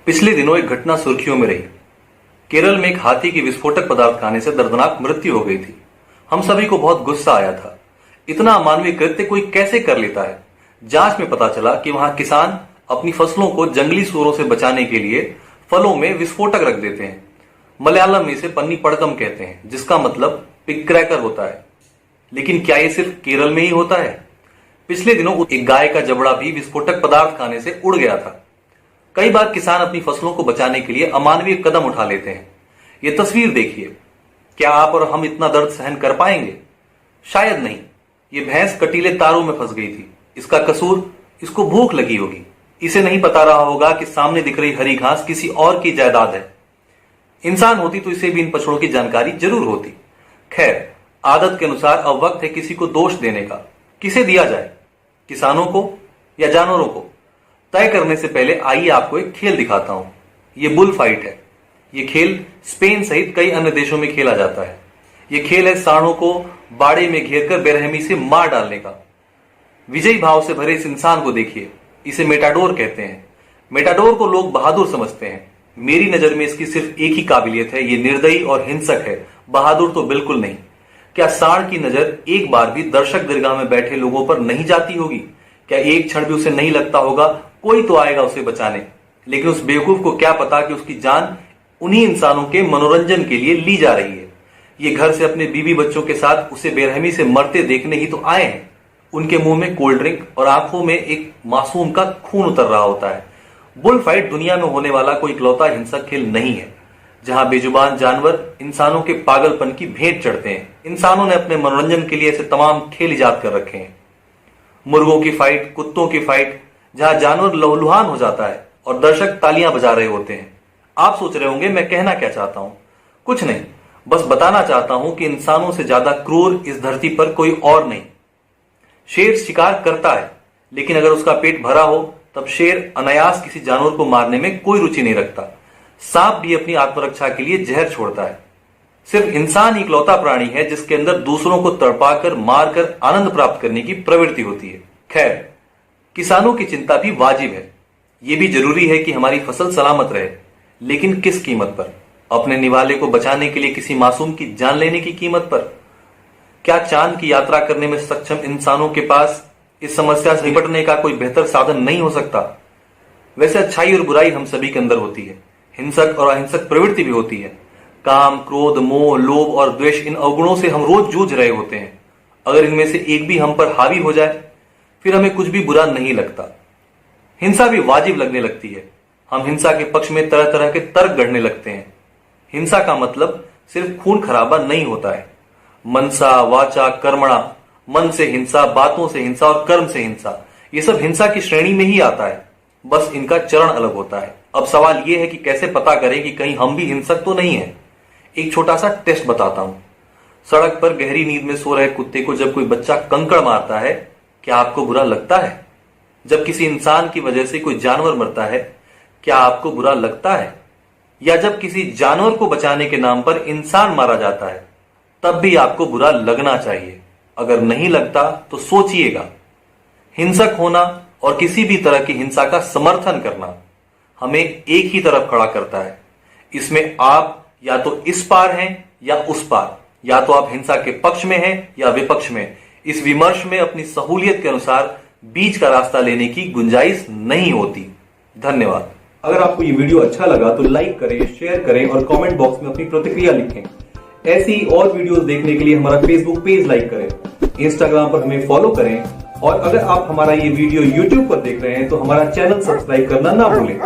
पिछले दिनों एक घटना सुर्खियों में रही। केरल में एक हाथी की विस्फोटक पदार्थ खाने से दर्दनाक मृत्यु हो गई थी। हम सभी को बहुत गुस्सा आया था। इतना अमानवीय कृत्य कोई कैसे कर लेता है। जांच में पता चला कि वहां किसान अपनी फसलों को जंगली सूरों से बचाने के लिए फलों में विस्फोटक रख देते हैं। मलयालम में इसे पन्नी पड़कम कहते हैं, जिसका मतलब पिग क्रैकर होता है। लेकिन क्या ये सिर्फ केरल में ही होता है? पिछले दिनों एक गाय का जबड़ा भी विस्फोटक पदार्थ खाने से उड़ गया था। कई बार किसान अपनी फसलों को बचाने के लिए अमानवीय कदम उठा लेते हैं। ये तस्वीर देखिए। क्या आप और हम इतना दर्द सहन कर पाएंगे? शायद नहीं। ये भैंस कटीले तारों में फंस गई थी। इसका कसूर, इसको भूख लगी होगी। इसे नहीं पता रहा होगा कि सामने दिख रही हरी घास किसी और की जायदाद है। इंसान होती तो इसे भी इन पछड़ों की जानकारी जरूर होती। खैर, आदत के अनुसार अब वक्त है किसी को दोष देने का। किसे दिया जाए, किसानों को या जानवरों को? तय करने से पहले आइए आपको एक खेल दिखाता हूं। ये बुल फाइट है। ये खेल स्पेन सहित कई अन्य देशों में खेला जाता है। ये खेल है सांडों को बाड़े में घेरकर बेरहमी से मार डालने का। विजयी भाव से भरे इस इंसान को देखिए। इसे मेटाडोर कहते हैं। मेटाडोर को लोग बहादुर समझते हैं। मेरी नजर में इसकी सिर्फ एक ही काबिलियत है, ये निर्दयी और हिंसक है, बहादुर तो बिल्कुल नहीं। क्या सांड की नजर एक बार भी दर्शक दीर्घा में बैठे लोगों पर नहीं जाती होगी? क्या एक क्षण भी उसे नहीं लगता होगा कोई तो आएगा उसे बचाने? लेकिन उस बेवकूफ को क्या पता कि उसकी जान उन्हीं इंसानों के मनोरंजन के लिए ली जा रही है। ये घर से अपने बीवी बच्चों के साथ उसे बेरहमी से मरते देखने ही तो आए हैं। उनके मुंह में कोल्ड ड्रिंक और आंखों में एक मासूम का खून उतर रहा होता है। बुल फाइट दुनिया में होने वाला कोई इकलौता हिंसक खेल नहीं है जहां बेजुबान जानवर इंसानों के पागलपन की भेंट चढ़ते हैं। इंसानों ने अपने मनोरंजन के लिए ऐसे तमाम खेल इजाद कर रखे हैं। मुर्गों की फाइट, कुत्तों की फाइट, जहां जानवर लहूलुहान हो जाता है और दर्शक तालियां बजा रहे होते हैं। आप सोच रहे होंगे मैं कहना क्या चाहता हूं। कुछ नहीं, बस बताना चाहता हूं कि इंसानों से ज्यादा क्रूर इस धरती पर कोई और नहीं। शेर शिकार करता है, लेकिन अगर उसका पेट भरा हो तब शेर अनायास किसी जानवर को मारने में कोई रुचि नहीं रखता। सांप भी अपनी आत्मरक्षा के लिए जहर छोड़ता है। सिर्फ इंसान ही इकलौता प्राणी है जिसके अंदर दूसरों को तड़पाकर मारकर आनंद प्राप्त करने की प्रवृत्ति होती है। खैर, किसानों की चिंता भी वाजिब है। यह भी जरूरी है कि हमारी फसल सलामत रहे, लेकिन किस कीमत पर? अपने निवाले को बचाने के लिए किसी मासूम की जान लेने की कीमत पर? क्या चांद की यात्रा करने में सक्षम इंसानों के पास इस समस्या से निपटने का कोई बेहतर साधन नहीं हो सकता? वैसे अच्छाई और बुराई हम सभी के अंदर होती है। हिंसक और अहिंसक प्रवृत्ति भी होती है। काम, क्रोध, मोह, लोभ और द्वेष, इन अवगुणों से हम रोज जूझ रहे होते हैं। अगर इनमें से एक भी हम पर हावी हो जाए फिर हमें कुछ भी बुरा नहीं लगता। हिंसा भी वाजिब लगने लगती है। हम हिंसा के पक्ष में तरह तरह के तर्क गढ़ने लगते हैं। हिंसा का मतलब सिर्फ खून खराबा नहीं होता है। मनसा वाचा कर्मणा, मन से हिंसा, बातों से हिंसा और कर्म से हिंसा, ये सब हिंसा की श्रेणी में ही आता है। बस इनका चरण अलग होता है। अब सवाल यह है कि कैसे पता करें कि कहीं हम भी हिंसक तो नहीं है। एक छोटा सा टेस्ट बताता हूं। सड़क पर गहरी नींद में सो रहे कुत्ते को जब कोई बच्चा कंकड़ मारता है, क्या आपको बुरा लगता है? जब किसी इंसान की वजह से कोई जानवर मरता है, क्या आपको बुरा लगता है? या जब किसी जानवर को बचाने के नाम पर इंसान मारा जाता है, तब भी आपको बुरा लगना चाहिए। अगर नहीं लगता तो सोचिएगा। हिंसक होना और किसी भी तरह की हिंसा का समर्थन करना हमें एक ही तरफ खड़ा करता है। इसमें आप या तो इस पार हैं या उस पार, या तो आप हिंसा के पक्ष में हैं या विपक्ष में। इस विमर्श में अपनी सहूलियत के अनुसार बीच का रास्ता लेने की गुंजाइश नहीं होती। धन्यवाद। अगर आपको ये वीडियो अच्छा लगा तो लाइक करें, शेयर करें और कमेंट बॉक्स में अपनी प्रतिक्रिया लिखें। ऐसी और वीडियोस देखने के लिए हमारा फेसबुक पेज लाइक करें, इंस्टाग्राम पर हमें फॉलो करें और अगर आप हमारा ये वीडियो यूट्यूब पर देख रहे हैं तो हमारा चैनल सब्सक्राइब करना ना भूलें।